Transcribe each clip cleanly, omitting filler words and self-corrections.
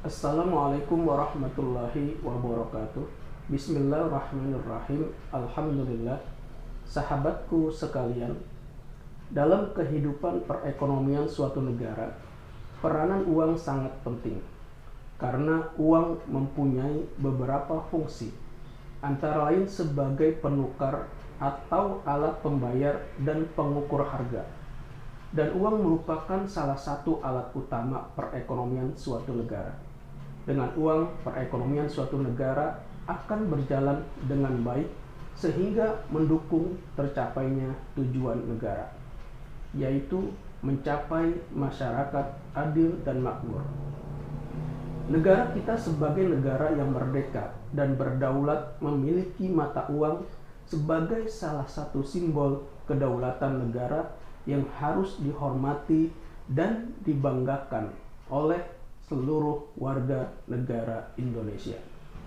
Assalamualaikum warahmatullahi wabarakatuh. Bismillahirrahmanirrahim. Alhamdulillah. Sahabatku sekalian, dalam kehidupan perekonomian suatu negara, peranan uang sangat penting karena uang mempunyai beberapa fungsi, antara lain sebagai penukar atau alat pembayar dan pengukur harga. Dan uang merupakan salah satu alat utama perekonomian suatu negara. Dengan uang, perekonomian suatu negara akan berjalan dengan baik sehingga mendukung tercapainya tujuan negara, yaitu mencapai masyarakat adil dan makmur. Negara kita sebagai negara yang merdeka dan berdaulat memiliki mata uang sebagai salah satu simbol kedaulatan negara yang harus dihormati dan dibanggakan oleh seluruh warga negara Indonesia.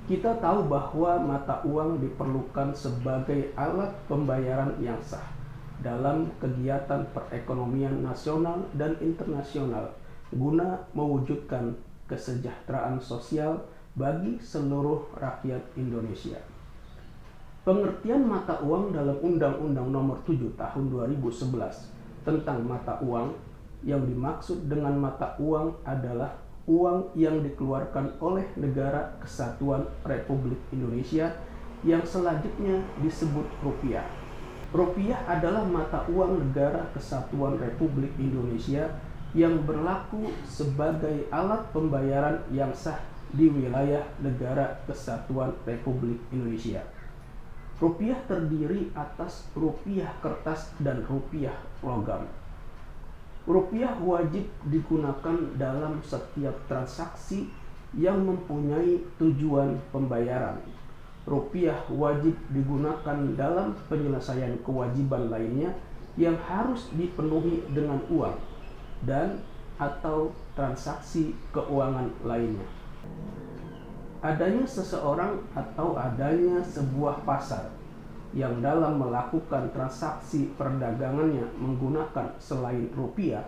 Kita tahu bahwa mata uang diperlukan sebagai alat pembayaran yang sah dalam kegiatan perekonomian nasional dan internasional guna mewujudkan kesejahteraan sosial bagi seluruh rakyat Indonesia. Pengertian mata uang dalam Undang-Undang Nomor 7 Tahun 2011 tentang mata uang, yang dimaksud dengan mata uang adalah uang yang dikeluarkan oleh Negara Kesatuan Republik Indonesia yang selanjutnya disebut rupiah. Rupiah adalah mata uang Negara Kesatuan Republik Indonesia yang berlaku sebagai alat pembayaran yang sah di wilayah Negara Kesatuan Republik Indonesia. Rupiah terdiri atas rupiah kertas dan rupiah logam. Rupiah wajib digunakan dalam setiap transaksi yang mempunyai tujuan pembayaran. Rupiah wajib digunakan dalam penyelesaian kewajiban lainnya yang harus dipenuhi dengan uang dan atau transaksi keuangan lainnya. Adanya seseorang atau adanya sebuah pasar yang dalam melakukan transaksi perdagangannya menggunakan selain rupiah,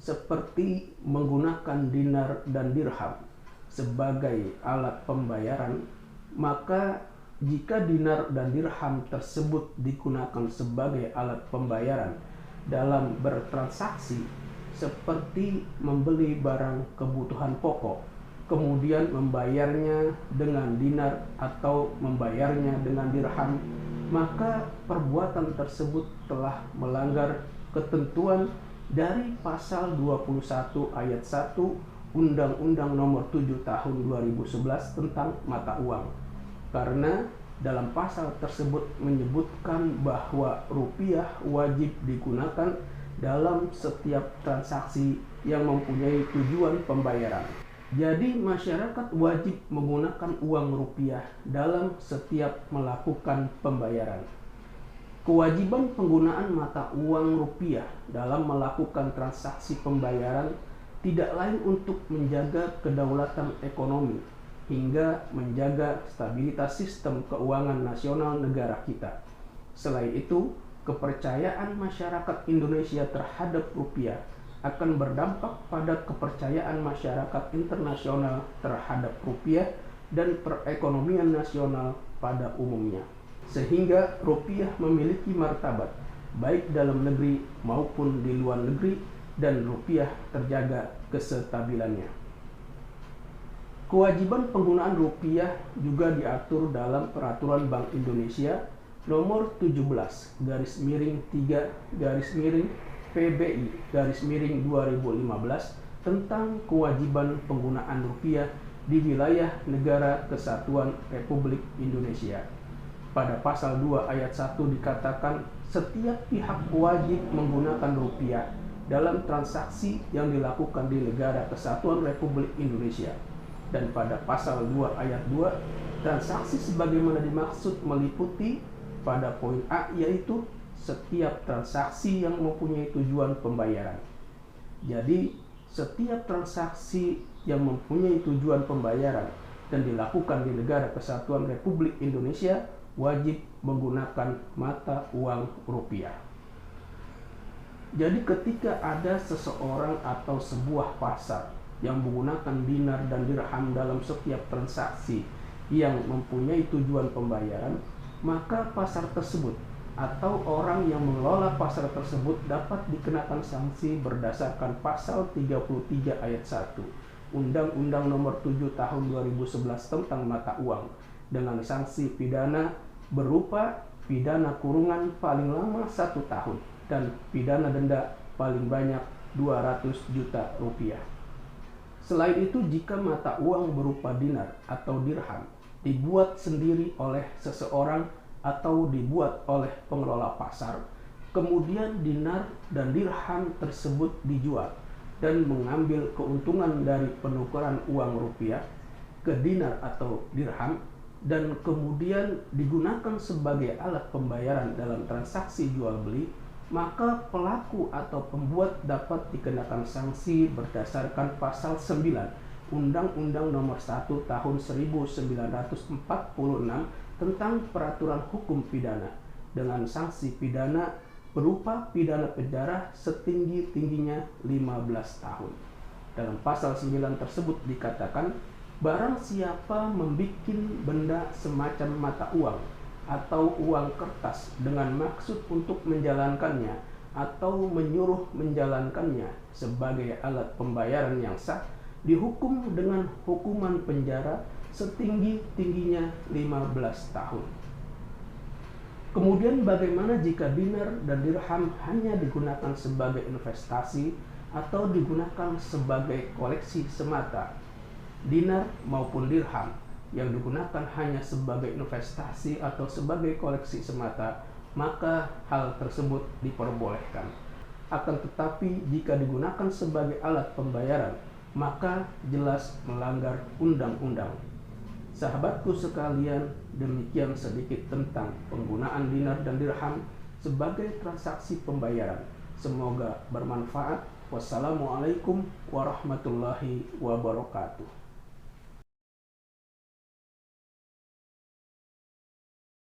seperti menggunakan dinar dan dirham sebagai alat pembayaran, maka jika dinar dan dirham tersebut digunakan sebagai alat pembayaran dalam bertransaksi, seperti membeli barang kebutuhan pokok, kemudian membayarnya dengan dinar atau membayarnya dengan dirham, maka perbuatan tersebut telah melanggar ketentuan dari pasal 21 ayat 1 Undang-Undang Nomor 7 Tahun 2011 tentang mata uang. Karena dalam pasal tersebut menyebutkan bahwa rupiah wajib digunakan dalam setiap transaksi yang mempunyai tujuan pembayaran. Jadi masyarakat wajib menggunakan uang rupiah dalam setiap melakukan pembayaran. Kewajiban penggunaan mata uang rupiah dalam melakukan transaksi pembayaran tidak lain untuk menjaga kedaulatan ekonomi hingga menjaga stabilitas sistem keuangan nasional negara kita. Selain itu, kepercayaan masyarakat Indonesia terhadap rupiah akan berdampak pada kepercayaan masyarakat internasional terhadap rupiah dan perekonomian nasional pada umumnya, sehingga rupiah memiliki martabat baik dalam negeri maupun di luar negeri dan rupiah terjaga kestabilannya. Kewajiban penggunaan rupiah juga diatur dalam Peraturan Bank Indonesia Nomor 17/PBI/2015 tentang kewajiban penggunaan rupiah di wilayah Negara Kesatuan Republik Indonesia. Pada pasal 2 ayat 1 dikatakan setiap pihak wajib menggunakan rupiah dalam transaksi yang dilakukan di Negara Kesatuan Republik Indonesia. Dan pada pasal 2 ayat 2, transaksi sebagaimana dimaksud meliputi pada poin A, yaitu setiap transaksi yang mempunyai tujuan pembayaran. Jadi setiap transaksi yang mempunyai tujuan pembayaran dan dilakukan di Negara Kesatuan Republik Indonesia wajib menggunakan mata uang rupiah. Jadi ketika ada seseorang atau sebuah pasar yang menggunakan dinar dan dirham dalam setiap transaksi yang mempunyai tujuan pembayaran, maka pasar tersebut atau orang yang mengelola pasar tersebut dapat dikenakan sanksi berdasarkan pasal 33 ayat 1 Undang-Undang Nomor 7 Tahun 2011 tentang mata uang dengan sanksi pidana berupa pidana kurungan paling lama 1 tahun dan pidana denda paling banyak 200 juta rupiah. Selain itu, jika mata uang berupa dinar atau dirham dibuat sendiri oleh seseorang atau dibuat oleh pengelola pasar, kemudian dinar dan dirham tersebut dijual dan mengambil keuntungan dari penukaran uang rupiah ke dinar atau dirham dan kemudian digunakan sebagai alat pembayaran dalam transaksi jual beli, maka pelaku atau pembuat dapat dikenakan sanksi berdasarkan pasal 9 Undang-Undang Nomor 1 Tahun 1946 tentang peraturan hukum pidana dengan sanksi pidana berupa pidana penjara setinggi-tingginya 15 tahun. Dalam pasal 9 tersebut dikatakan, barang siapa membuat benda semacam mata uang atau uang kertas dengan maksud untuk menjalankannya atau menyuruh menjalankannya sebagai alat pembayaran yang sah, dihukum dengan hukuman penjara setinggi-tingginya 15 tahun. Kemudian bagaimana jika dinar dan dirham hanya digunakan sebagai investasi atau digunakan sebagai koleksi semata? Dinar maupun dirham yang digunakan hanya sebagai investasi atau sebagai koleksi semata, maka hal tersebut diperbolehkan. Akan tetapi jika digunakan sebagai alat pembayaran, maka jelas melanggar undang-undang. Sahabatku sekalian, demikian sedikit tentang penggunaan dinar dan dirham sebagai transaksi pembayaran. Semoga bermanfaat. Wassalamualaikum warahmatullahi wabarakatuh.